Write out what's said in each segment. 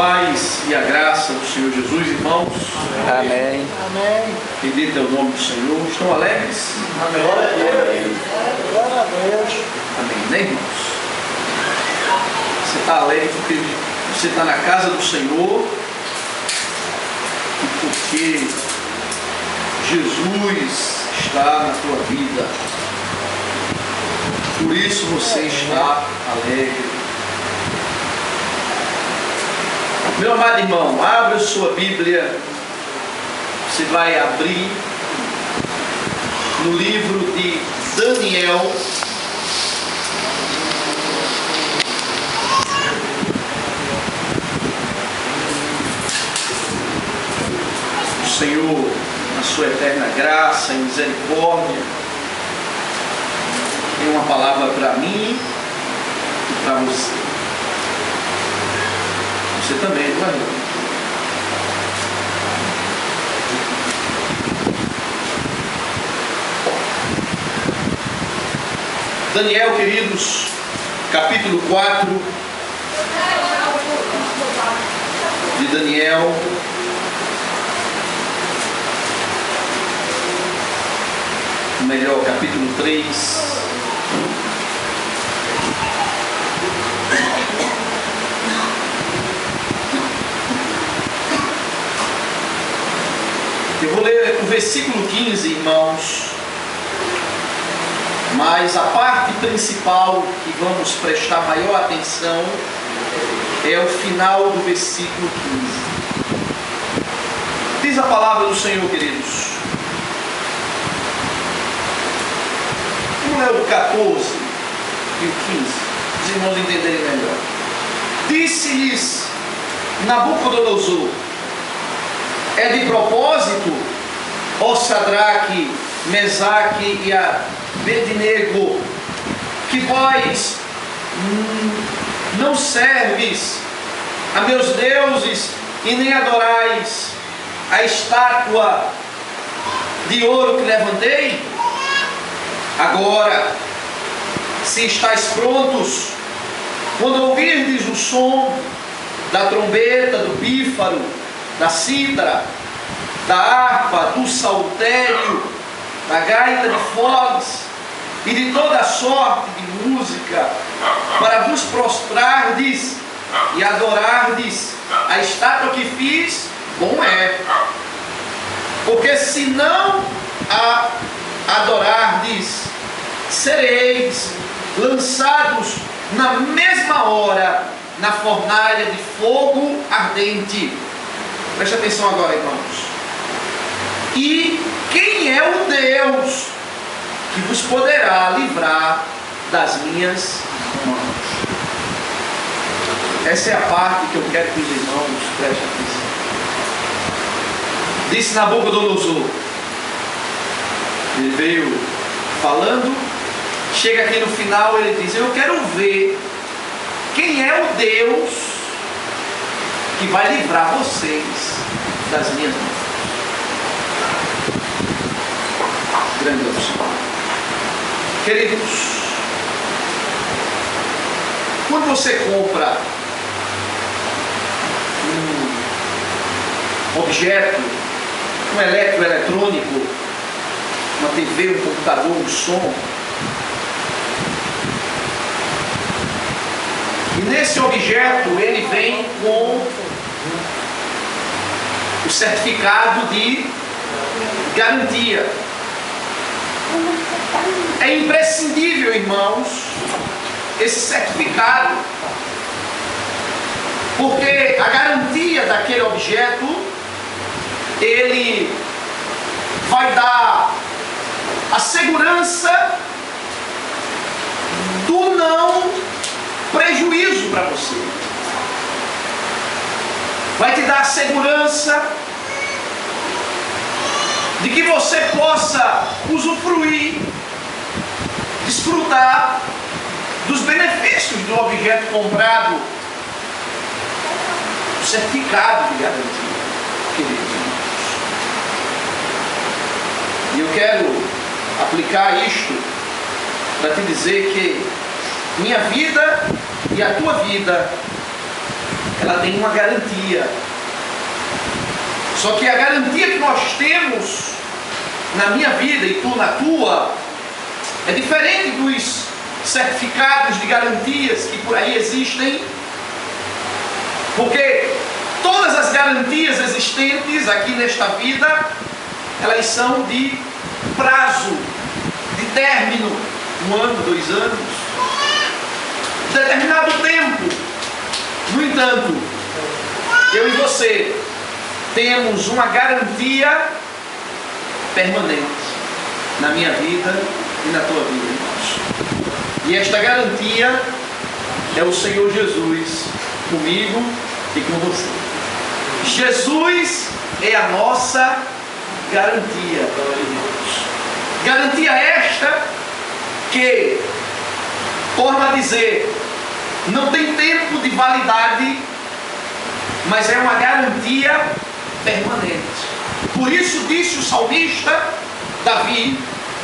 paz e a graça do Senhor Jesus, irmãos. Amém. Amém. Bendito é o nome do Senhor. Estão alegres? Amém. Glória a Deus. Glória a Deus. Amém, né, irmãos? Você está alegre porque você está na casa do Senhor e porque Jesus está na tua vida. Por isso você está alegre. Meu amado irmão, abra sua Bíblia. Você vai abrir no livro de Daniel. O Senhor, na sua eterna graça e misericórdia, tem uma palavra para mim e para você. Você também, não é? Daniel, queridos, capítulo 4 de Daniel. Melhor, capítulo 3. Eu vou ler o versículo 15, irmãos, mas a parte principal que vamos prestar maior atenção é o final do versículo 15. Diz a palavra do Senhor, queridos. Vamos ler o 14 e o 15, os irmãos entenderem melhor. Disse-lhes Nabucodonosor: é de propósito, ó Sadraque, Mesaque e Abednego, que vós não serves a meus deuses e nem adorais a estátua de ouro que levantei? Agora, se estáis prontos, quando ouvirdes o som da trombeta, do pífaro, da cítara, da harpa, do saltério, da gaita de foles e de toda sorte de música, para vos prostrardes e adorardes a estátua que fiz, bom é. Porque se não a adorardes, sereis lançados na mesma hora na fornalha de fogo ardente. Preste atenção agora, irmãos. E quem é o Deus que vos poderá livrar das minhas mãos? Essa é a parte que eu quero que os irmãos prestem atenção. Disse Nabucodonosor. Ele veio falando, chega aqui no final, ele diz: eu quero ver quem é o Deus que vai livrar vocês das minhas mãos. Grande opção. Queridos, quando você compra um objeto, um eletroeletrônico, uma TV, um computador, um som, e nesse objeto ele vem com o certificado de garantia. É imprescindível, irmãos, esse certificado, porque a garantia daquele objeto, ele vai dar a segurança do não prejuízo para você. Vai te dar a segurança de que você possa usufruir, desfrutar dos benefícios do objeto comprado, o certificado de garantia, queridos irmãos. E eu quero aplicar isto para te dizer que minha vida e a tua vida ela tem uma garantia. Só que a garantia que nós temos na minha vida e tu na tua é diferente dos certificados de garantias que por aí existem, porque todas as garantias existentes aqui nesta vida, elas são de prazo, de término, 1 ano, 2 anos, determinado tempo. No entanto, eu e você temos uma garantia permanente na minha vida e na tua vida, irmãos. E esta garantia é o Senhor Jesus comigo e com você. Jesus é a nossa garantia, irmãos. Garantia esta que, torno a dizer, não tem tempo de validade, mas é uma garantia permanente. Por isso disse o salmista Davi,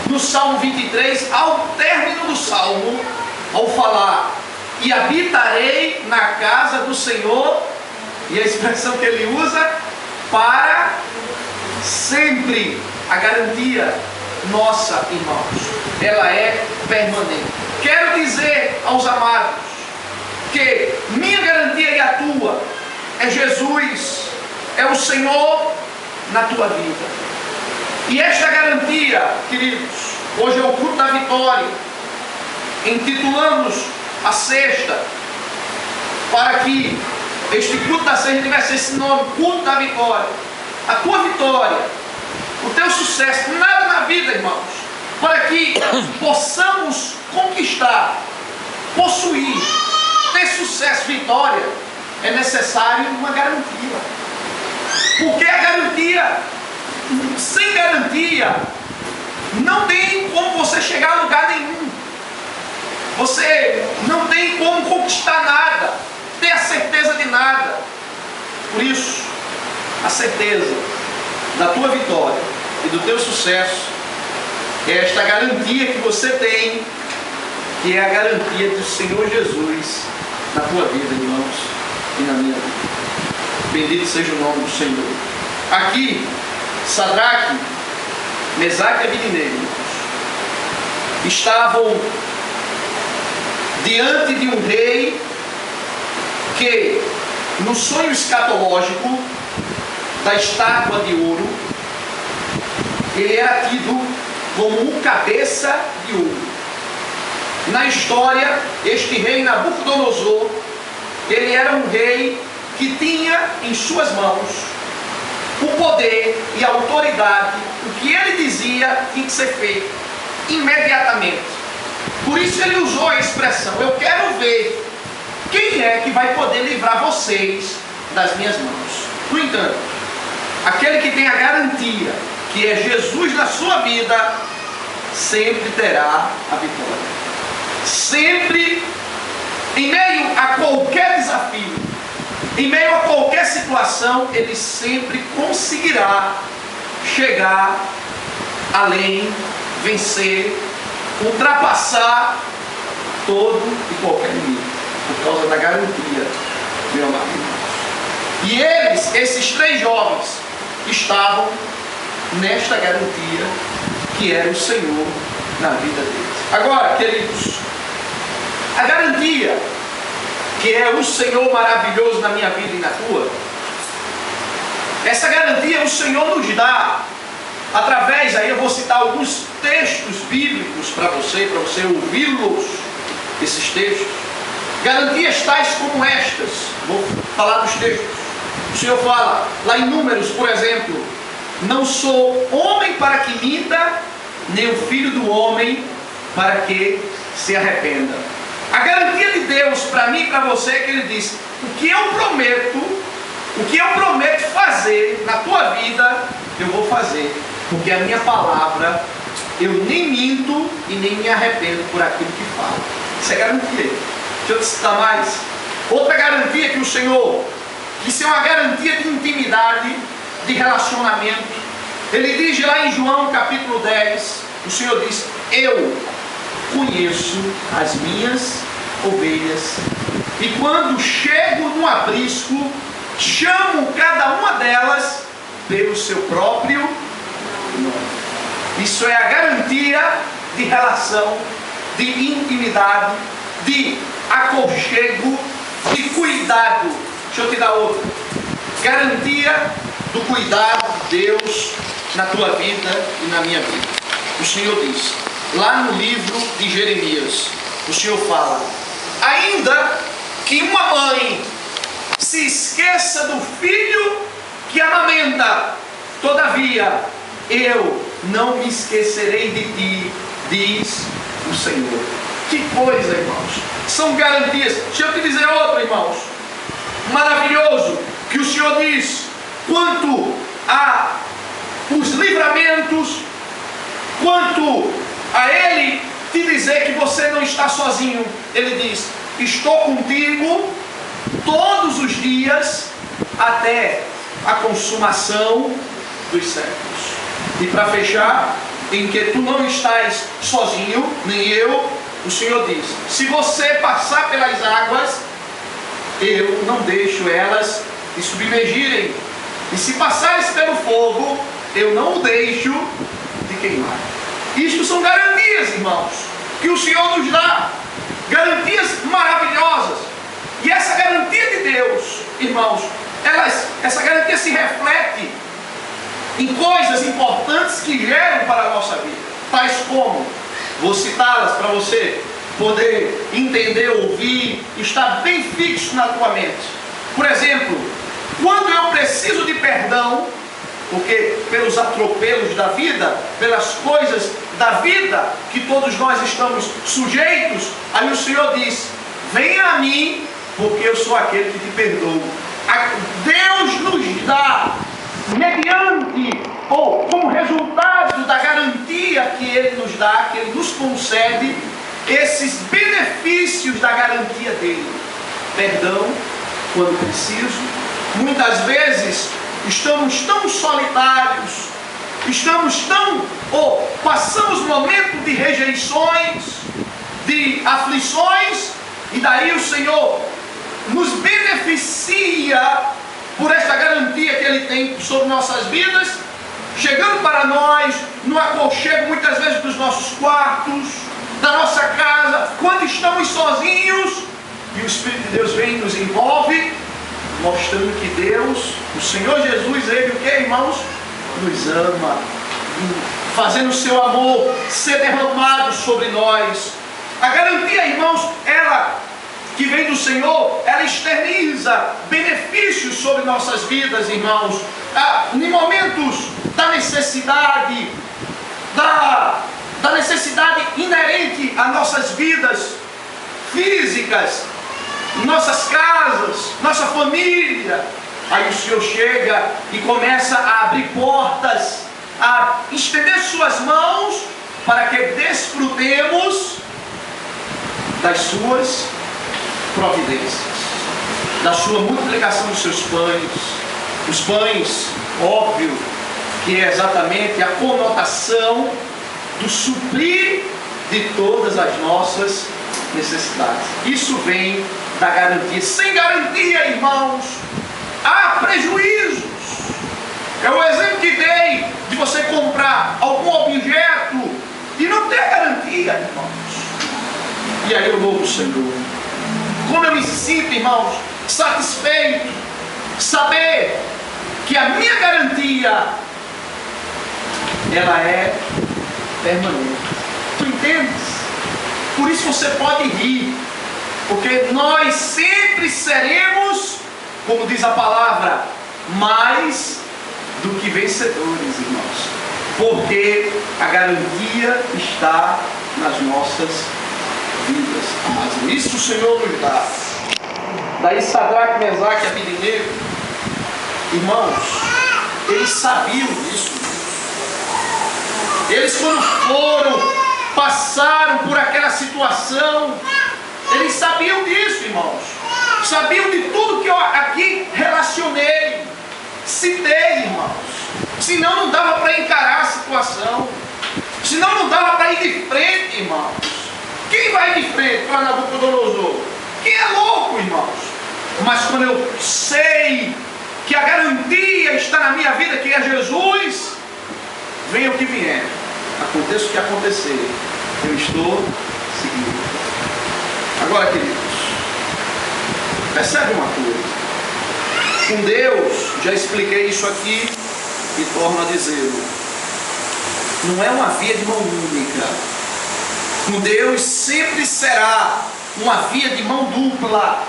no Salmo 23, ao término do Salmo, ao falar: e habitarei na casa do Senhor, e a expressão que ele usa, para sempre. A garantia nossa, irmãos, ela é permanente. Quero dizer aos amados que minha garantia e a tua é Jesus, é o Senhor na tua vida. E esta garantia, queridos, hoje é o culto da vitória. Intitulamos a sexta para que este culto da sexta tivesse esse nome, culto da vitória. A tua vitória, o teu sucesso, nada na vida, irmãos, para que possamos conquistar, possuir, ter sucesso, vitória, é necessário uma garantia. Porque a garantia, sem garantia, não tem como você chegar a lugar nenhum. Você não tem como conquistar nada, ter a certeza de nada. Por isso, a certeza da tua vitória e do teu sucesso é esta garantia que você tem, que é a garantia do Senhor Jesus na tua vida, irmãos, e na minha vida. Bendito seja o nome do Senhor. Aqui, Sadraque, Mesaque e Abednego estavam diante de um rei que, no sonho escatológico da estátua de ouro, ele era tido como um cabeça de ouro. Na história, este rei Nabucodonosor, ele era um rei que tinha em suas mãos o poder e a autoridade. O que ele dizia tinha que ser feito imediatamente. Por isso ele usou a expressão: eu quero ver quem é que vai poder livrar vocês das minhas mãos. No entanto, aquele que tem a garantia, que é Jesus na sua vida, sempre terá a vitória. Sempre, em meio a qualquer desafio, em meio a qualquer situação, ele sempre conseguirá chegar além, vencer, ultrapassar todo e qualquer inimigo, por causa da garantia, meu amado irmão. E eles, esses 3 jovens, estavam nesta garantia que era o Senhor na vida deles. Agora, queridos, a garantia que é o Senhor maravilhoso na minha vida e na tua, essa garantia o Senhor nos dá através, aí eu vou citar alguns textos bíblicos para você ouvi-los, esses textos. Garantias tais como estas, vou falar dos textos. O Senhor fala lá em Números, por exemplo: não sou homem para que minta, nem o filho do homem para que se arrependa. A garantia de Deus para mim e para você é que Ele diz: o que eu prometo fazer na tua vida, eu vou fazer, porque a minha palavra, eu nem minto e nem me arrependo por aquilo que falo. Isso é garantia. Deixa eu te citar mais. Outra garantia que o Senhor, que isso é uma garantia de intimidade, de relacionamento. Ele diz lá em João capítulo 10, o Senhor diz: eu conheço as minhas ovelhas e quando chego no aprisco, chamo cada uma delas pelo seu próprio nome. Isso é a garantia de relação, de intimidade, de aconchego, de cuidado. Deixa eu te dar outra. Garantia do cuidado de Deus na tua vida e na minha vida. O Senhor diz, lá no livro de Jeremias, o Senhor fala: ainda que uma mãe se esqueça do filho que amamenta, todavia eu não me esquecerei de ti, diz o Senhor. Que coisa, irmãos. São garantias. Deixa eu te dizer outra, irmãos. Maravilhoso que o Senhor diz quanto a os livramentos, quanto a Ele te dizer que você não está sozinho. Ele diz: estou contigo todos os dias até a consumação dos séculos. E para fechar, em que tu não estás sozinho, nem eu, o Senhor diz: se você passar pelas águas, eu não deixo elas te submergirem. E se passares pelo fogo, eu não o deixo de queimar. Isto são garantias, irmãos, que o Senhor nos dá. Garantias maravilhosas. E essa garantia de Deus, irmãos, essa garantia se reflete em coisas importantes que geram para a nossa vida. Tais como, vou citá-las para você poder entender, ouvir, estar bem fixo na tua mente. Por exemplo, quando eu preciso de perdão, porque pelos atropelos da vida, pelas coisas da vida que todos nós estamos sujeitos, aí o Senhor diz: venha a mim, porque eu sou aquele que te perdoo. Deus nos dá, mediante ou como resultado da garantia que Ele nos dá, que Ele nos concede, esses benefícios da garantia dele. Perdão quando preciso. Muitas vezes estamos tão solitários, passamos momentos de rejeições, de aflições, e daí o Senhor nos beneficia por esta garantia que Ele tem sobre nossas vidas, chegando para nós no aconchego muitas vezes dos nossos quartos, da nossa casa, quando estamos sozinhos, e o Espírito de Deus vem e nos envolve, mostrando que Deus, o Senhor Jesus, Ele o que, irmãos? Nos ama, fazendo o seu amor ser derramado sobre nós. A garantia, irmãos, ela que vem do Senhor, ela externiza benefícios sobre nossas vidas, irmãos. Em momentos da necessidade, da necessidade inerente a nossas vidas físicas, nossas casas, nossa família, aí o Senhor chega e começa a abrir portas, a estender suas mãos para que desfrutemos das suas providências, da sua multiplicação dos seus pães. Os pães, óbvio, que é exatamente a conotação do suprir de todas as nossas necessidades. Isso vem da garantia. Sem garantia, irmãos, há prejuízos. É o exemplo que dei de você comprar algum objeto e não ter garantia, irmãos. E aí eu louvo o Senhor. Como eu me sinto, irmãos, satisfeito, saber que a minha garantia, ela é permanente. Tu entendes? Por isso você pode rir, porque nós sempre seremos, como diz a palavra, mais do que vencedores, irmãos, porque a garantia está nas nossas vidas. Mas isso o Senhor nos dá. Daí Sadraque, Mesaque e Abednego, irmãos, eles sabiam disso. Eles quando passaram por aquela situação, eles sabiam disso, irmãos. Sabiam de tudo que eu aqui relacionei, citei, irmãos. Senão não dava para encarar a situação. Senão não dava para ir de frente, irmãos. Quem vai de frente para Nabucodonosor? Quem é é louco, irmãos. Mas quando eu sei que a garantia está na minha vida, que é Jesus, venha o que vier, aconteça o que acontecer, eu estou seguindo. Agora, queridos, percebe uma coisa. Com Deus, já expliquei isso aqui e torno a dizê-lo, não é uma via de mão única. Com Deus sempre será uma via de mão dupla.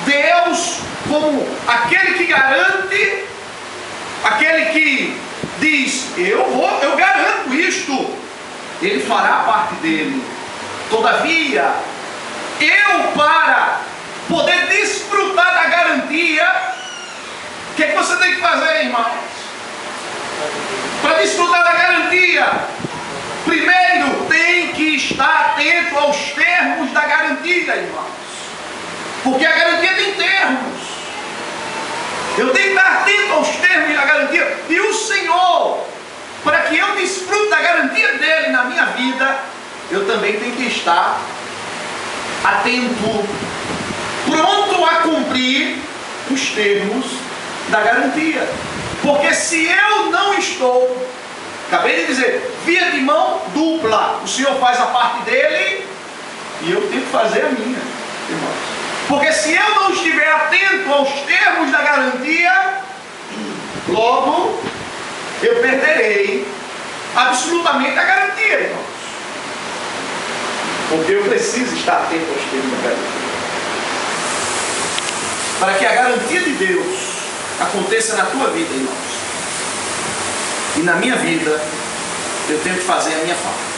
Deus, como aquele que garante, aquele que diz, eu garanto isto, Ele fará a parte dele. Todavia, eu, para poder desfrutar da garantia, o que você tem que fazer, irmãos? Para desfrutar da garantia, primeiro tem que estar atento aos termos da garantia, irmãos. Porque a garantia tem termos. Eu tenho que estar atento aos termos da garantia. E o Senhor, para que eu desfrute da garantia dele na minha vida, eu também tenho que estar atento, pronto a cumprir os termos da garantia. Porque se eu não estou, acabei de dizer, via de mão dupla, o Senhor faz a parte dele e eu tenho que fazer a minha, irmãos. Porque se eu não estiver atento aos termos da garantia, logo eu perderei absolutamente a garantia, irmãos. Porque eu preciso estar atento aos termos da garantia. Para que a garantia de Deus aconteça na tua vida, irmãos, e na minha vida, eu tenho que fazer a minha parte.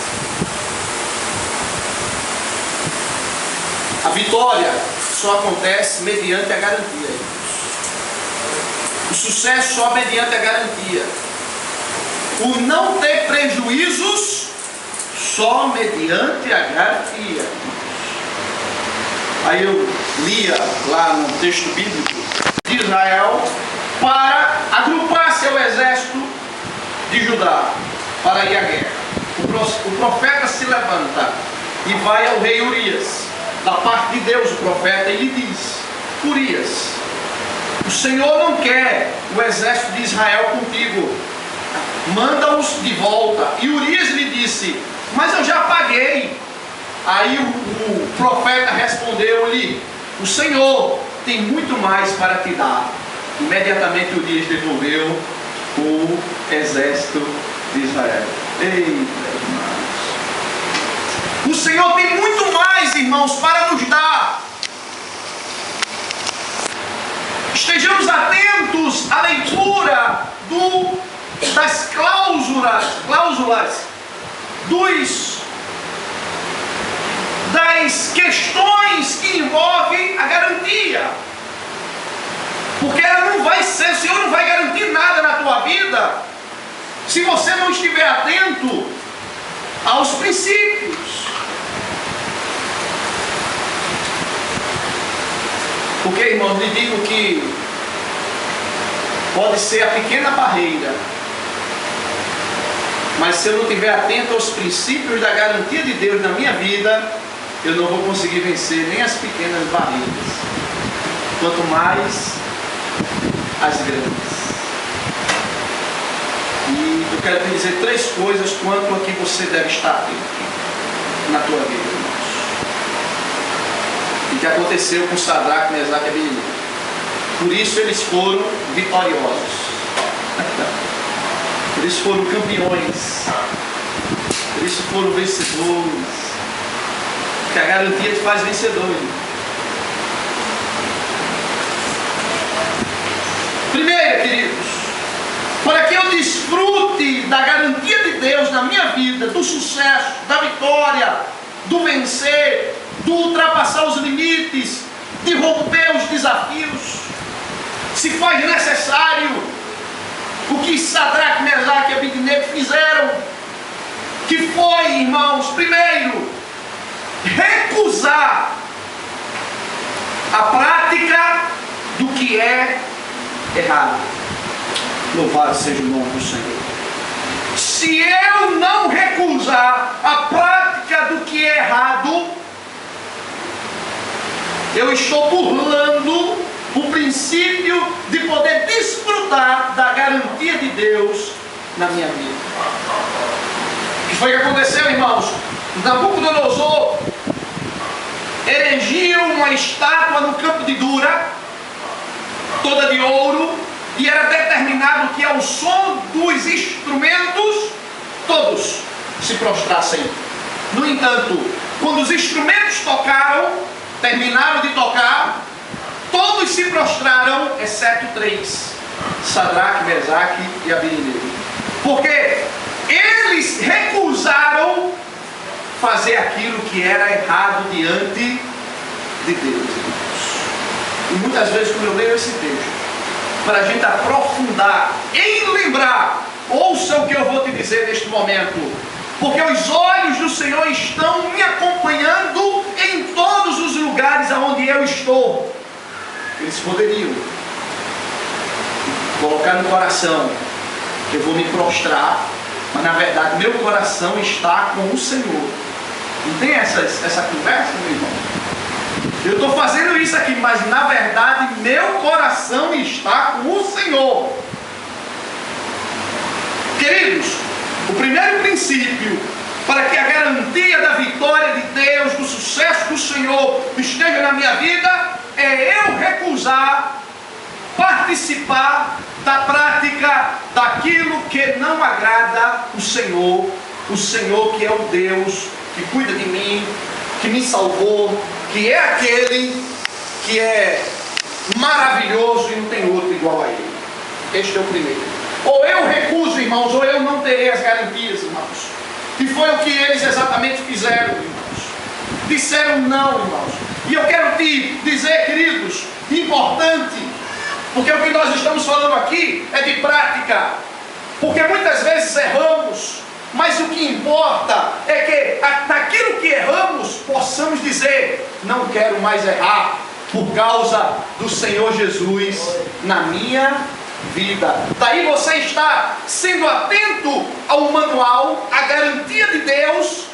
A vitória só acontece mediante a garantia, irmãos. O sucesso só mediante a garantia. O não ter prejuízos só mediante a garantia. Aí eu lia lá no texto bíblico de Israel para agrupar-se ao exército de Judá para ir à guerra. O profeta se levanta e vai ao rei Urias. Da parte de Deus, o profeta, e lhe diz: Urias, o Senhor não quer o exército de Israel contigo, manda-os de volta. E Urias lhe disse: mas eu já paguei. Aí o profeta respondeu-lhe: o Senhor tem muito mais para te dar. Imediatamente Urias devolveu o exército de Israel. Eita, irmãos, o Senhor tem muito mais, irmãos, para nos dar. Estejamos atentos à leitura das cláusulas das questões que envolvem a garantia. Porque ela não vai ser, o Senhor não vai garantir nada na tua vida se você não estiver atento aos princípios. Porque, irmãos, lhe digo que pode ser a pequena barreira, mas se eu não estiver atento aos princípios da garantia de Deus na minha vida, eu não vou conseguir vencer nem as pequenas barreiras, quanto mais as grandes. E eu quero te dizer 3 coisas quanto a que você deve estar atento na tua vida, irmãos. E que aconteceu com Sadraque, Mesaque e Abednego. Por isso eles foram vitoriosos. Por isso foram campeões. Por isso foram vencedores. Porque a garantia te faz vencedor. Primeiro, queridos, para que eu desfrute da garantia de Deus na minha vida, do sucesso, da vitória, do vencer, do ultrapassar os limites, de romper os desafios, se faz necessário o que Sadraque, Mesaque e Abednego fizeram, que foi, irmãos, primeiro, recusar a prática do que é errado. Louvado seja o nome do Senhor. Se eu não recusar a prática do que é errado, eu estou burlando o princípio de poder desfrutar da garantia de Deus na minha vida. O que foi que aconteceu, irmãos? Nabucodonosor erigiu uma estátua no campo de Dura, toda de ouro, e era determinado que ao som dos instrumentos todos se prostrassem. No entanto, quando os instrumentos tocaram, terminaram de tocar, todos se prostraram, exceto 3, Sadraque, Mesaque e Abednego, porque eles recusaram fazer aquilo que era errado diante de Deus. E muitas vezes, quando eu leio esse texto, para a gente aprofundar em lembrar, ouça o que eu vou te dizer neste momento, porque os olhos do Senhor estão me acompanhando em todos os lugares aonde eu estou. Eles poderiam colocar no coração que eu vou me prostrar, mas na verdade meu coração está com o Senhor. Não tem essa conversa, meu irmão? Eu estou fazendo isso aqui, mas na verdade meu coração está com o Senhor. Queridos, o primeiro princípio para que a garantia da vitória de Deus, do sucesso do Senhor esteja na minha vida, é eu recusar participar da prática daquilo que não agrada o Senhor que é o Deus que cuida de mim, que me salvou, que é aquele que é maravilhoso e não tem outro igual a ele. Este é o primeiro. Ou eu recuso, irmãos, ou eu não terei as garantias, irmãos. E foi o que eles exatamente fizeram, irmãos. Disseram não, irmãos. E eu quero te dizer, queridos, importante, porque o que nós estamos falando aqui é de prática. Porque muitas vezes erramos, mas o que importa é que naquilo que erramos possamos dizer: não quero mais errar por causa do Senhor Jesus na minha vida. Daí você está sendo atento ao manual, à garantia de Deus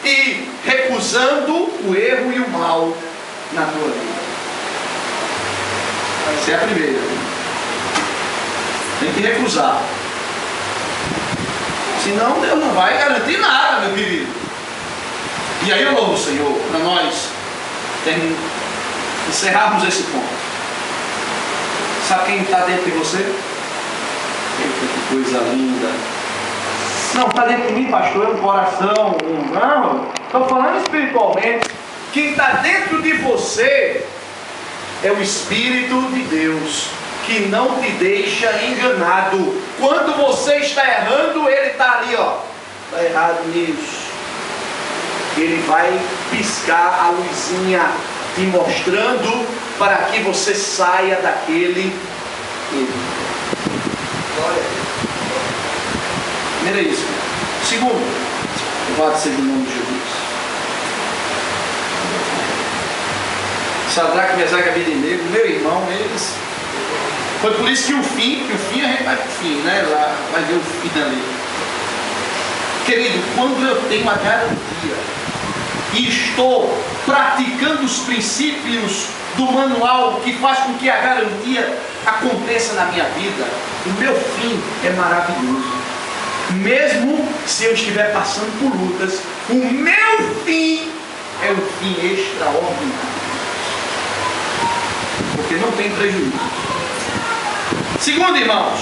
e recusando o erro e o mal na tua vida. Essa é a primeira. Tem que recusar. Senão Deus não vai garantir nada, meu querido. E aí eu louvo o Senhor para nós encerrarmos esse ponto. Sabe quem está dentro de você? Eita, que coisa linda. Não, está dentro de mim, pastor, é um coração. Não, estou falando espiritualmente. Quem está dentro de você é o Espírito de Deus, que não te deixa enganado. Quando você está errando, ele está ali, ó. Está errado nisso. Ele vai piscar a luzinha, te mostrando para que você saia daquele erro. Primeiro é isso. Segundo, louvado seja o nome de Jesus. Sadraque, Mesaque e Abednego, meu irmão, eles... Foi por isso que o fim a gente vai para o fim, né? Lá vai ver o fim ali. Querido, quando eu tenho a garantia e estou praticando os princípios do manual que faz com que a garantia aconteça na minha vida, o meu fim é maravilhoso. Mesmo se eu estiver passando por lutas, o meu fim é um fim extraordinário. Porque não tem prejuízo. Segundo, irmãos,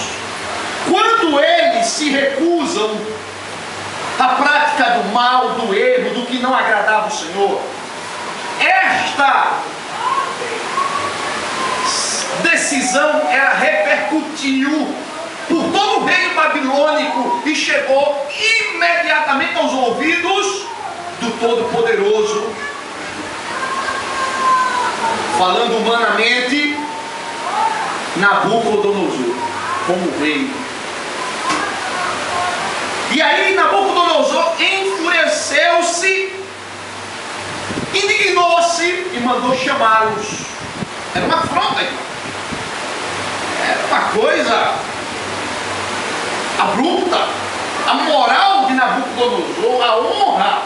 quando eles se recusam à prática do mal, do erro, do que não agradava o Senhor, esta decisão ela repercutiu por todo o reino babilônico e chegou imediatamente aos ouvidos do Todo-Poderoso. Falando humanamente, Nabucodonosor como rei. E aí Nabucodonosor enfureceu-se, indignou-se e mandou chamá-los. Era uma afronta, era uma coisa abrupta. A moral de Nabucodonosor, a honra,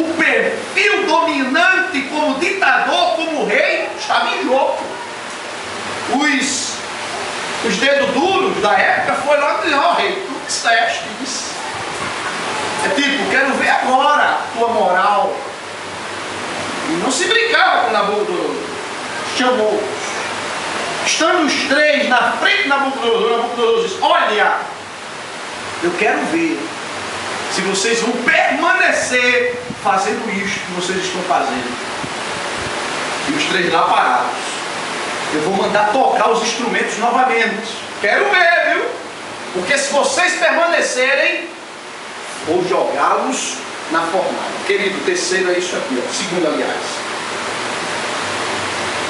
o perfil dominante como ditador, como rei, estava em jogo. Os dedos duros da época foi lá e disse: ó rei, tu disseste isso. É tipo, quero ver agora a tua moral. E não se brincava com Nabucodonosor. Chamou. Estando os três na frente de Nabucodonosor, Nabucodonosor disse: olha, eu quero ver se vocês vão permanecer fazendo isto que vocês estão fazendo. E os três lá parados. Eu vou mandar tocar os instrumentos novamente. Quero ver, viu? Porque se vocês permanecerem, vou jogá-los na fornalha. Querido, terceiro é isso aqui, ó. Segundo, aliás.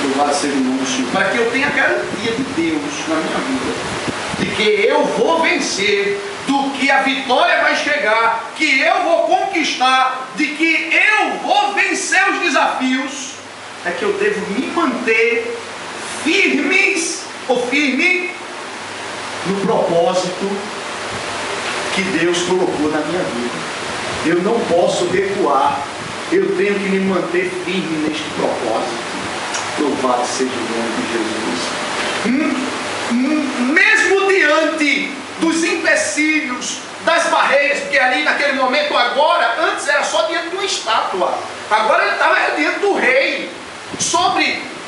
Louvado seja o nome do Senhor. Para que eu tenha a garantia de Deus na minha vida, de que eu vou vencer, do que a vitória vai chegar, que eu vou conquistar, de que eu vou vencer os desafios, é que eu devo me manter firme no propósito que Deus colocou na minha vida. Eu não posso recuar, eu tenho que me manter firme neste propósito. Louvado seja o nome de Jesus. Mesmo diante dos empecilhos, das barreiras, porque ali naquele momento agora, antes era só diante de uma estátua, agora ele estava diante do rei,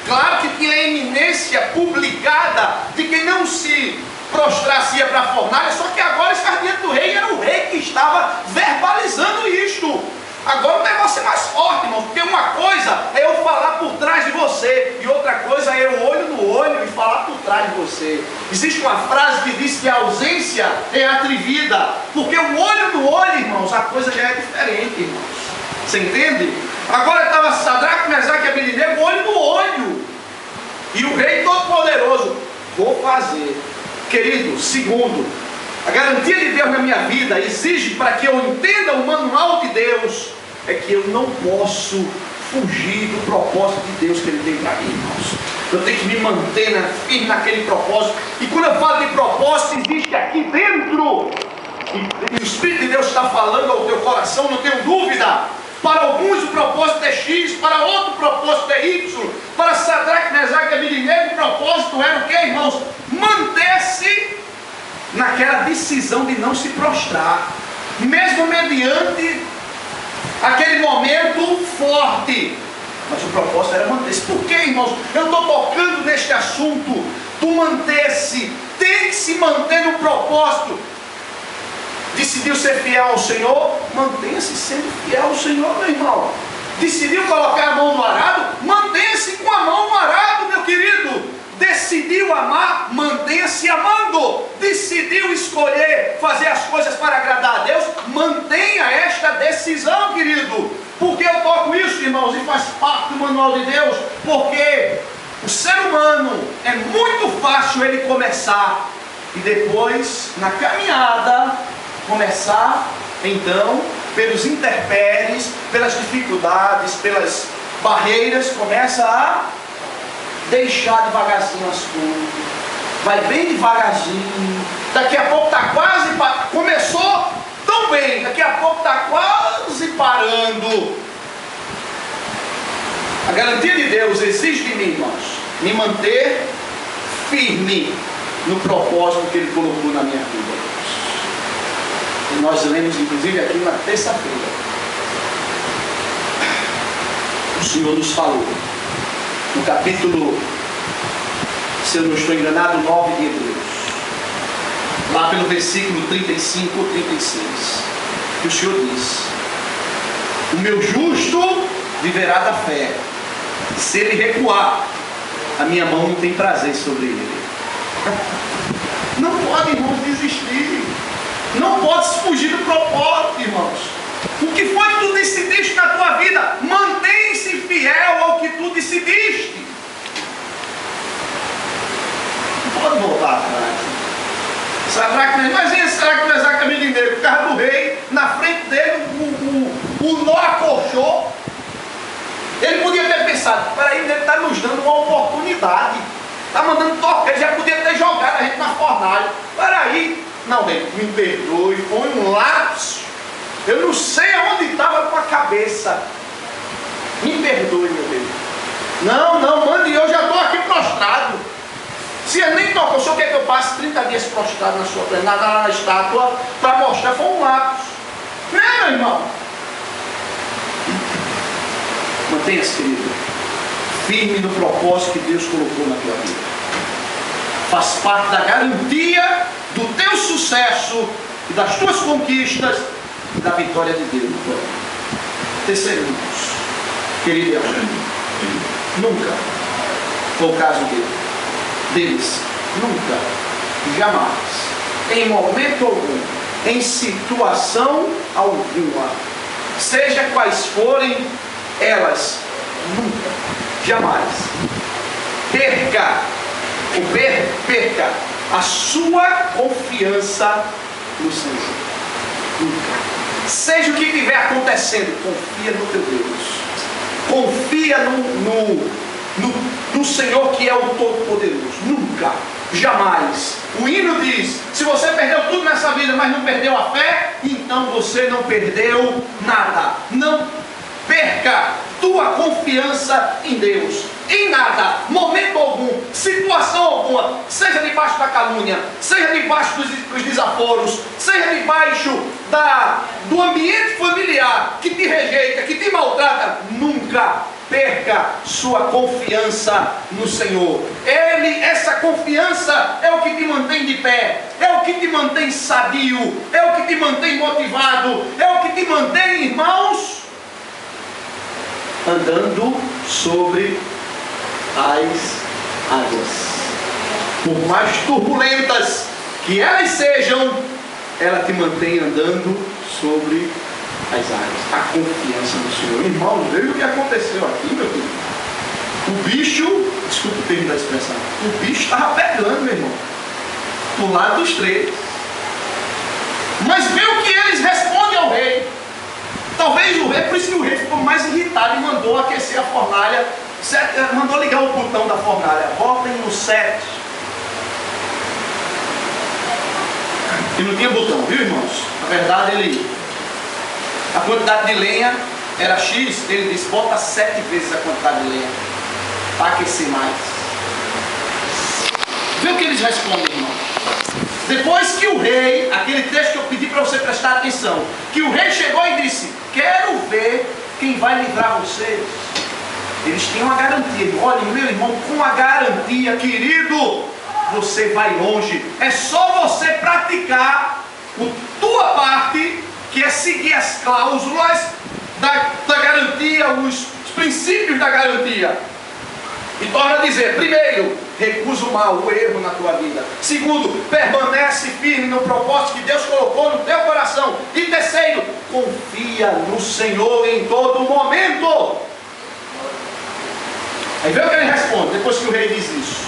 claro que tinha a eminência publicada de que não se prostrasse ia para a fornalha, só que agora estava diante do rei, era o rei que estava verbalizando isto. Agora o negócio é mais forte, irmão, porque uma coisa é eu falar por trás de você, e outra coisa é eu olho no olho e falar por trás de você. Existe uma frase que diz que a ausência é atrevida, porque o olho no olho, irmãos, a coisa já é diferente, irmãos. Você entende? Agora estava Sadraque, Mesaque e Abednego, olho no olho, e o rei todo poderoso: vou fazer. Querido, segundo, a garantia de Deus na minha vida exige, para que eu entenda o manual de Deus, é que eu não posso fugir do propósito de Deus que Ele tem para mim, irmãos. Eu tenho que me manter firme naquele propósito. E quando eu falo de propósito, existe aqui dentro, e o Espírito de Deus está falando ao teu coração, não tenho dúvida. Para alguns o propósito é X, para outro o propósito é Y. Para Sadraque, Mesaque e Abednego o propósito era o que, irmãos? Manter-se naquela decisão de não se prostrar, mesmo mediante aquele momento forte. Mas o propósito era manter-se. Por que, irmãos? Eu estou tocando neste assunto do manter-se. Tem que se manter no propósito. Decidiu ser fiel ao Senhor, mantenha-se sendo fiel ao Senhor, meu irmão. Decidiu colocar a mão no arado, mantenha-se com a mão no arado, meu querido. Decidiu amar, mantenha-se amando. Decidiu escolher fazer as coisas para agradar a Deus, mantenha esta decisão, querido. Por que eu toco isso, irmãos? E faz parte do manual de Deus. Porque o ser humano é muito fácil ele começar e depois, na caminhada, começar então pelos intempéries, pelas dificuldades, pelas barreiras, começa a deixar devagarzinho as coisas, vai bem devagarzinho, daqui a pouco está quase, começou tão bem, daqui a pouco está quase parando. A garantia de Deus exige de mim, irmãos, me manter firme no propósito que Ele colocou na minha vida. E nós lemos inclusive aqui na terça-feira, o Senhor nos falou no capítulo, se eu não estou enganado, 9 de Hebreus, lá pelo versículo 35 ou 36, que o Senhor diz: o meu justo viverá da fé, se ele recuar, a minha mão não tem prazer sobre ele. Não pode, irmãos, desistir. Não pode fugir do propósito, irmãos. O que foi que tu decidiste na tua vida? Mantém-se fiel ao que tu decidiste. Não pode voltar atrás. Sadraque, imagina Sadraque, Mesaque e Abednego, o carro do rei, na frente dele o nó acorchou. Ele podia ter pensado: peraí, ele está nos dando uma oportunidade, está mandando tocar, ele já podia ter jogado a gente na fornalha. Peraí, não, bem, me perdoe, foi um lapso. Eu não sei aonde estava com a cabeça. Me perdoe, meu Deus. Não, mande, eu já estou aqui prostrado. Se ele nem tocou, o senhor quer que eu passe 30 dias prostrado na sua frente, na estátua, para mostrar, foi um lápis. Meu irmão. Mantenha-se, querido, firme no propósito que Deus colocou na tua vida. Faz parte da garantia do teu sucesso e das tuas conquistas e da vitória de Deus. Terceiro, querido, nunca foi o caso deles, nunca, jamais, em momento algum, em situação alguma, seja quais forem elas, nunca, jamais, perca a sua confiança no Senhor. Nunca. Seja o que estiver acontecendo, confia no teu Deus. Confia no Senhor, que é o Todo-Poderoso. Nunca, jamais. O hino diz: se você perdeu tudo nessa vida, mas não perdeu a fé, então você não perdeu nada. Não perca tua confiança em Deus. Em nada, momento algum, situação alguma, seja debaixo da calúnia, seja debaixo dos desaforos, seja debaixo do ambiente familiar que te rejeita, que te maltrata, nunca perca sua confiança no Senhor. Essa confiança é o que te mantém de pé, é o que te mantém sadio, é o que te mantém motivado, é o que te mantém, irmãos, andando sobre as águas. Por mais turbulentas que elas sejam, ela te mantém andando sobre as águas. A confiança no Senhor. Irmão, veja o que aconteceu aqui, meu filho. O bicho, desculpa o termo da expressão, o bicho estava pegando, meu irmão, do lado dos três. Mas vê o que eles respondem ao rei. Talvez o rei, por isso que o rei ficou mais irritado e mandou aquecer a fornalha, mandou ligar o botão da fornalha. Voltem no 7. E não tinha botão, viu, irmãos? Na verdade, a quantidade de lenha era X, ele disse: bota 7 vezes a quantidade de lenha para aquecer mais. Vê o que eles respondem, irmão. Depois que o rei, aquele texto que eu pedi para você prestar atenção, que o rei chegou e disse: quero ver quem vai livrar vocês. Eles tinham a garantia. Olha, meu irmão, com a garantia, querido, você vai longe. É só você praticar a tua parte, que é seguir as cláusulas da garantia, os princípios da garantia. E torna a dizer: primeiro, recusa o mal, o erro na tua vida. Segundo, permanece firme no propósito que Deus colocou no teu coração. E terceiro, confia no Senhor em todo momento. Aí vê o que ele responde, depois que o rei diz isso.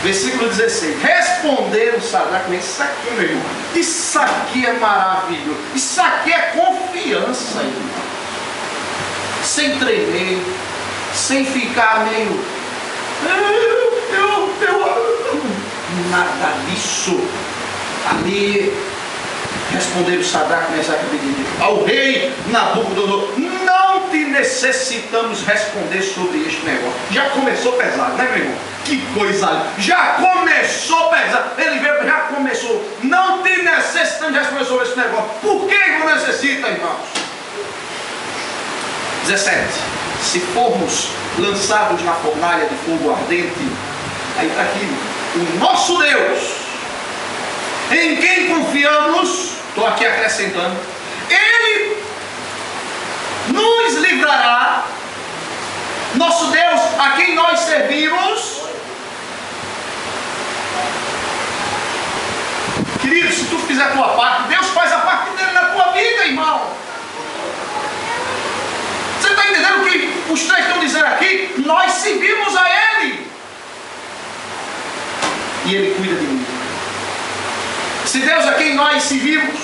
Versículo 16. Responderam Sadraque, isso aqui, meu irmão, isso aqui é maravilhoso. Isso aqui é confiança, irmão. Sem tremer, sem ficar meio... nada disso. Ali responderam Sadraque, Mesaque e Abednego ao rei Nabucodonosor: não te necessitamos responder sobre este negócio. Já começou pesado, né, meu irmão? Que coisa, já começou pesado. Ele veio, já começou. Não te necessitamos responder sobre esse negócio. Por que não necessita, irmãos? 17. Se formos lançados na fornalha de fogo ardente, aí está aqui, o nosso Deus, em quem confiamos, estou aqui acrescentando, Ele nos livrará. Nosso Deus, a quem nós servimos. Querido, se tu fizer a tua parte, Deus faz a parte dele na tua vida, irmão. Você está entendendo o que os três estão dizendo aqui? Nós servimos a Ele, e Ele cuida de mim. Se Deus, a quem nós servimos,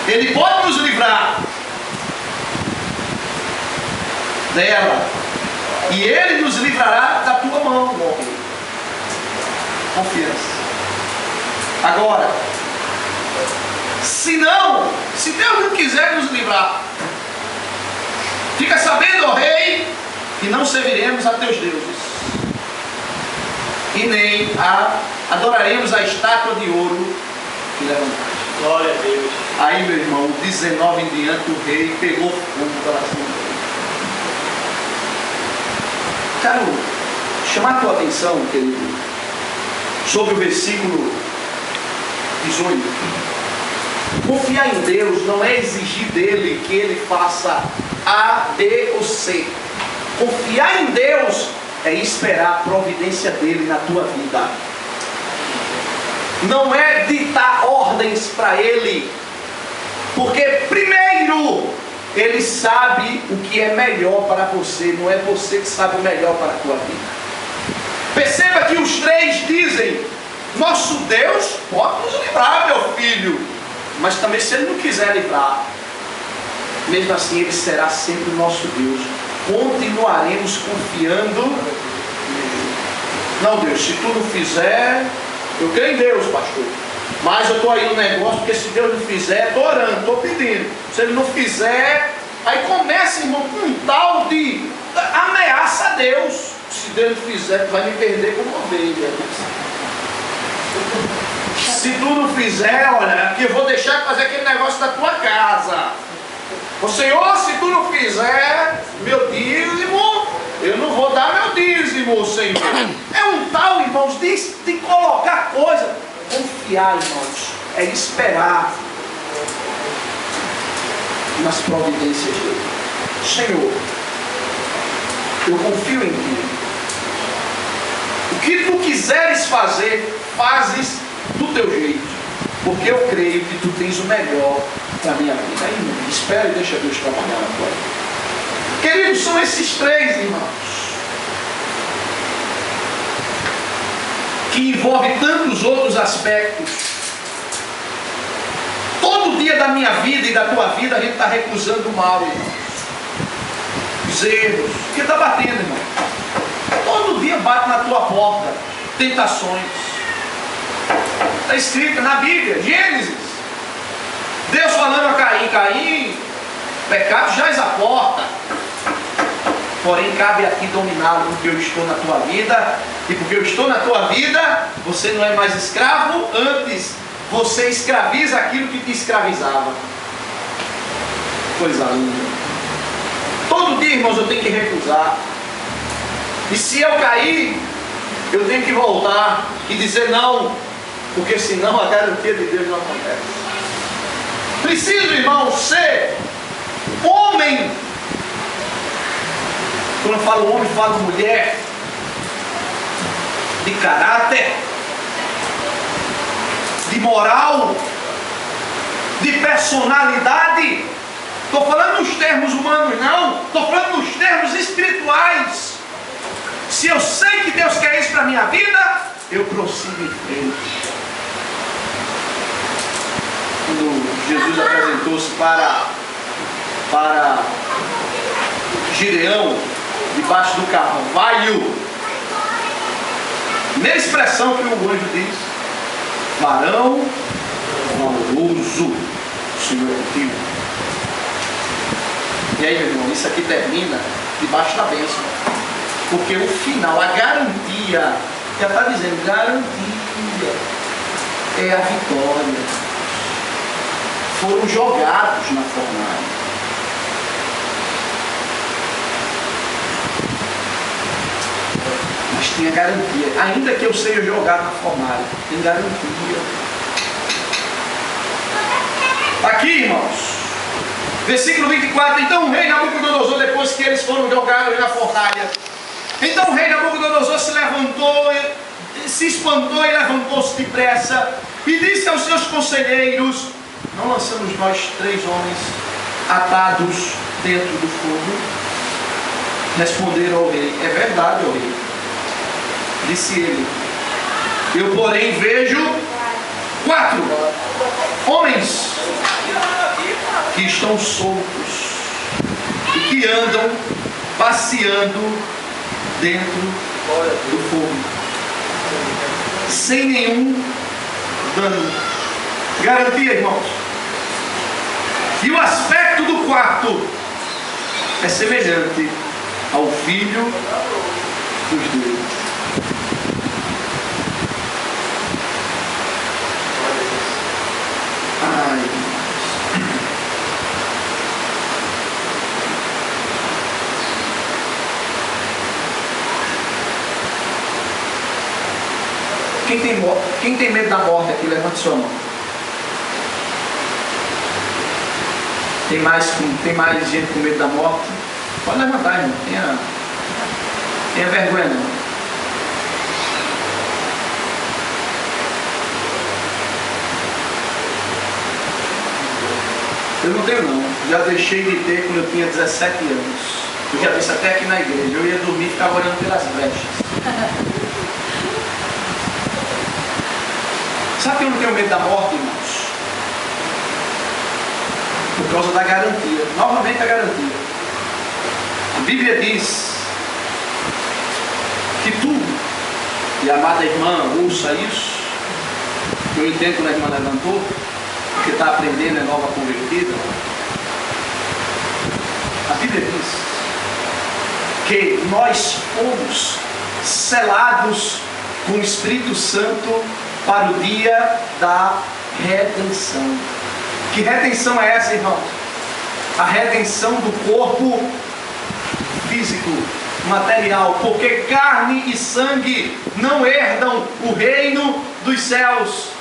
Ele pode nos livrar dela, e Ele nos livrará da tua mão, meu rei. Confiança. Agora, Se não, se Deus não quiser nos livrar, fica sabendo, ó rei, que não serviremos a teus deuses, e nem adoraremos a estátua de ouro que levantaste. Glória a Deus. Aí, meu irmão, 19 em diante, o rei pegou fogo no coração dele. Quero chamar a tua atenção, querido, sobre o versículo 18. Confiar em Deus não é exigir dele que ele faça A, B ou C. Confiar em Deus é esperar a providência dele na tua vida. Não é ditar ordens para ele, porque primeiro ele sabe o que é melhor para você, não é você que sabe o melhor para a tua vida. Perceba que os três dizem: nosso Deus pode nos livrar, meu filho, mas também se ele não quiser livrar, mesmo assim ele será sempre o nosso Deus. Continuaremos confiando. Não, Deus, se tu não fizer, eu creio em Deus, pastor, mas eu estou aí no negócio, porque se Deus não fizer, estou orando, estou pedindo. Se ele não fizer, aí começa, irmão, com um tal de ameaça a Deus. Se Deus não fizer, tu vai me perder como ovelha. Se tu não fizer, olha, que eu vou deixar de fazer aquele negócio da tua casa. O Senhor, se tu não fizer meu dízimo, eu não vou dar meu dízimo, Senhor. É um tal, irmãos, de colocar coisa. Confiar, irmãos, é esperar nas providências dele. Senhor, eu confio em ti. O que tu quiseres fazer, fazes do teu jeito, porque eu creio que tu tens o melhor para a minha vida. Aí, espera e deixa Deus trabalhar na tua vida. Queridos, são esses três, irmãos, que envolvem tantos outros aspectos. Todo dia da minha vida e da tua vida a gente está recusando o mal, irmãos. Os erros, que está batendo, irmão. Todo dia bate na tua porta tentações. Está escrito na Bíblia, Gênesis, Deus falando a Caim: Caim, pecado jaz à porta, porém cabe a ti dominá-lo, porque eu estou na tua vida, e porque eu estou na tua vida, você não é mais escravo, antes você escraviza aquilo que te escravizava. Coisa linda. Todo dia, irmãos, eu tenho que recusar, e se eu cair, eu tenho que voltar e dizer não, porque senão a garantia de Deus não acontece. Preciso, irmão, ser homem. Quando eu falo homem, eu falo mulher, de caráter, de moral, de personalidade. Estou falando nos termos humanos, não. Estou falando nos termos espirituais. Se eu sei que Deus quer isso para a minha vida, eu prossigo em frente. Quando Jesus apresentou-se para Gideão, debaixo do carvalho, primeira expressão que o anjo diz: varão valoroso, o Senhor é contigo. E aí, meu irmão, isso aqui termina debaixo da bênção, porque o final, a garantia, já está dizendo, garantia é a vitória. Foram jogados na fornalha. Mas tinha garantia. Ainda que eu seja jogado na fornalha, tem garantia. Aqui, irmãos, versículo 24. Então o rei Nabucodonosor, depois que eles foram jogados na fornalha, então o rei Nabucodonosor se levantou, se espantou e levantou-se depressa e disse aos seus conselheiros: não lançamos nós 3 homens atados dentro do fogo? Responderam ao rei: é verdade, ó rei. Disse ele: eu porém vejo 4 homens que estão soltos e que andam passeando dentro do fogo, sem nenhum dano. Garantia, irmãos. E o aspecto do quarto é semelhante ao Filho dos deuses. Ai, quem tem medo da morte aqui, levante sua mão. Tem mais gente com medo da morte? Pode levantar, irmão. Tenha vergonha, não. Eu não tenho, não. Já deixei de ter quando eu tinha 17 anos. Eu já disse até aqui na igreja. Eu ia dormir e ficava olhando pelas brechas. Sabe que eu não tenho medo da morte, irmãos? Por causa da garantia. Novamente a garantia. A Bíblia diz que tu, e a amada irmã, ouça isso. Eu entendo quando a irmã levantou, porque está aprendendo, é nova convertida. A Bíblia diz que nós fomos selados com o Espírito Santo para o dia da redenção. Que redenção é essa, irmão? A redenção do corpo físico, material, porque carne e sangue não herdam o reino dos céus.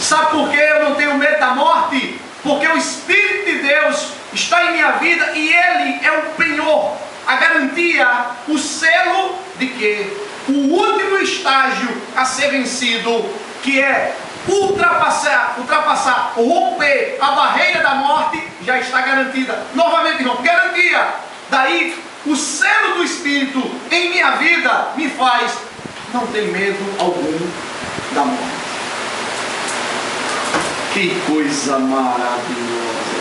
Sabe por que eu não tenho medo da morte? Porque o Espírito de Deus está em minha vida e Ele é o penhor, a garantia, o selo de que o último estágio a ser vencido, que é ultrapassar, romper a barreira da morte, já está garantida. Novamente, irmão, garantia. Daí, o selo do Espírito em minha vida me faz não ter medo algum da morte. Que coisa maravilhosa.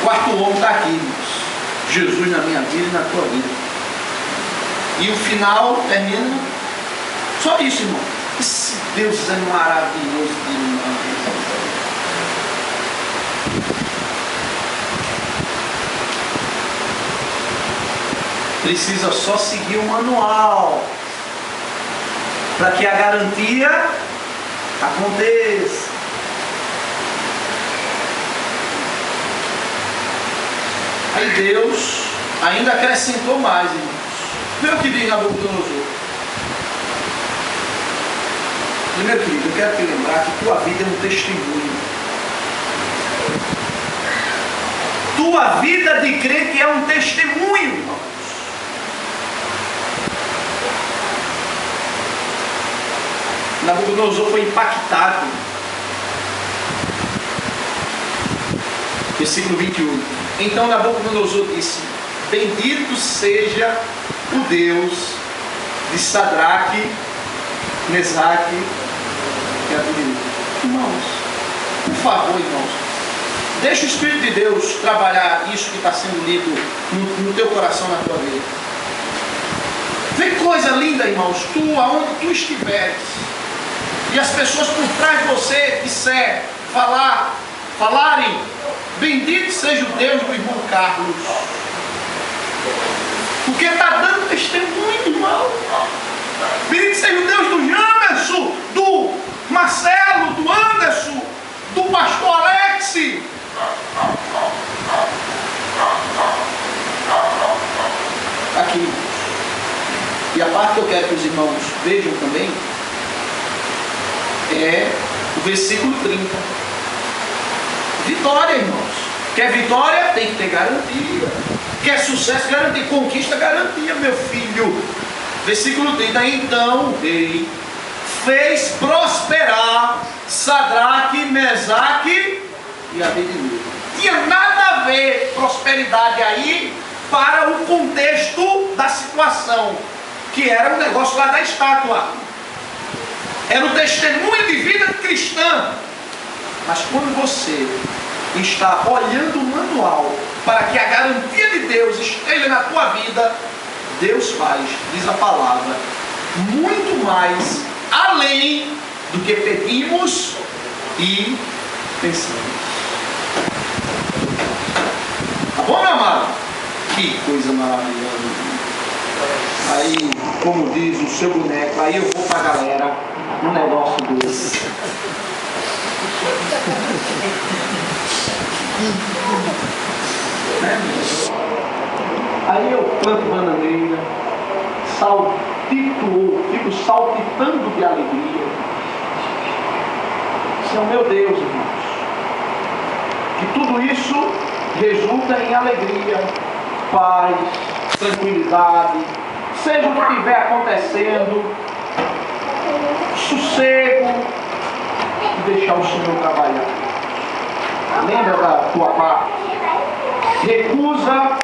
O quarto homem está aqui, irmãos. Jesus na minha vida e na tua vida. E o final termina só isso, irmão. Esse Deus é maravilhoso demais. Precisa só seguir o manual para que a garantia aconteça. Aí Deus ainda acrescentou mais, irmãos. Vê o que diz Nabucodonosor. Primeiro, querido, eu quero te lembrar que tua vida é um testemunho. Tua vida de crente é um testemunho, irmãos. Nabucodonosor foi impactado. Versículo 21. Então Nabucodonosor disse: bendito seja o Deus de Sadraque, Mesaque e Abednego. Irmãos, por favor, irmãos, deixa o Espírito de Deus trabalhar isso que está sendo lido no teu coração, na tua vida. Vê coisa linda, irmãos, tu, aonde tu estiveres, e as pessoas por trás de você falarem: bendito seja o Deus do irmão Carlos, porque está dando testemunho, irmão. Bendito seja o Deus do Jamerson, do Marcelo, do Anderson, do pastor Alex. Aqui. E a parte que eu quero que os irmãos vejam também é o versículo 30. Vitória, irmãos. Quer vitória? Tem que ter garantia. Quer sucesso? Garantia. Conquista? Garantia, meu filho. Versículo 30. Então o rei fez prosperar Sadraque, Mesaque e Abednego. Tinha nada a ver prosperidade aí para o contexto da situação, que era um negócio lá da estátua. Era o testemunho de vida cristã. Mas quando você está olhando o manual para que a garantia de Deus esteja na tua vida, Deus faz, diz a palavra, muito mais além do que pedimos e pensamos. Tá bom, meu amado? Que coisa maravilhosa. Aí, como diz o seu boneco, aí eu vou pra galera um negócio desse. Aí eu planto bananeira, fico saltitando de alegria. Isso é o meu Deus, irmãos. Que tudo isso resulta em alegria, paz, tranquilidade, seja o que estiver acontecendo, sossego e deixar o Senhor trabalhar. Lembra da tua parte. Recusa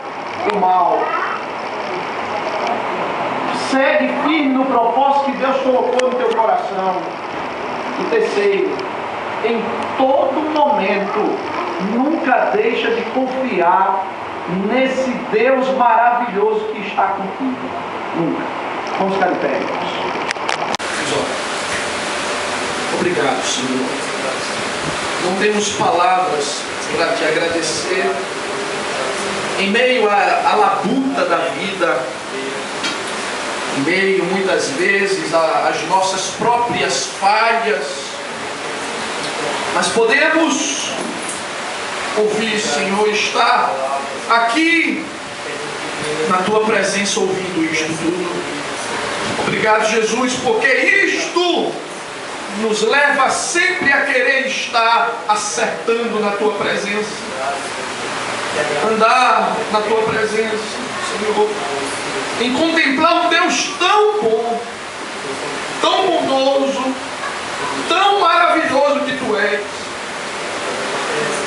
o mal. Segue firme no propósito que Deus colocou no teu coração. E terceiro, em todo momento, nunca deixa de confiar nesse Deus maravilhoso que está contigo. Nunca. Vamos ficar de pé, irmãos. Obrigado, Senhor. Não temos palavras para te agradecer. Em meio à labuta da vida, em meio muitas vezes às nossas próprias falhas, mas podemos ouvir, Senhor, estar aqui na tua presença ouvindo isto tudo. Obrigado, Jesus, porque isto nos leva sempre a querer estar acertando na tua presença, andar na tua presença, Senhor, em contemplar um Deus tão bom, tão bondoso, tão maravilhoso que tu és,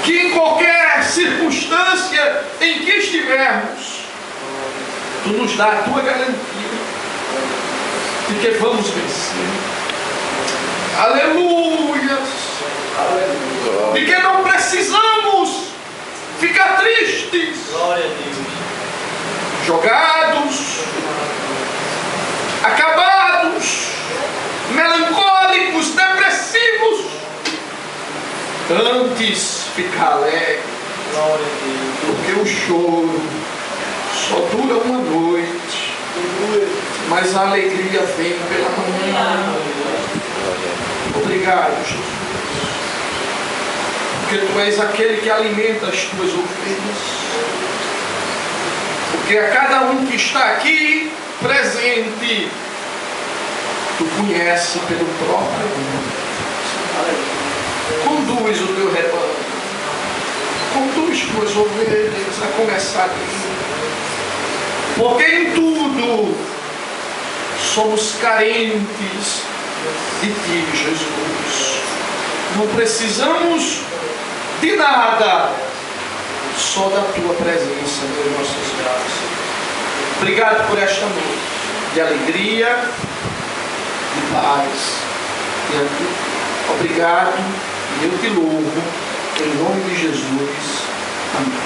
que em qualquer circunstância em que estivermos, tu nos dá a tua garantia de que vamos vencer. Aleluia! De que não precisamos ficar tristes, jogados, acabados, melancólicos, depressivos. Antes ficar alegre, porque o choro só dura uma noite, mas a alegria vem pela manhã. Obrigado, Jesus, porque tu és aquele que alimenta as tuas ovelhas, porque a cada um que está aqui presente, tu conhece pelo próprio nome. Conduz o teu rebanho, conduz tuas ovelhas, a começar aqui, porque em tudo somos carentes de ti, Jesus. Não precisamos de nada, só da tua presença nas nossas vidas. Obrigado por esta noite de alegria, de paz. Obrigado, e eu te louvo, em nome de Jesus. Amém.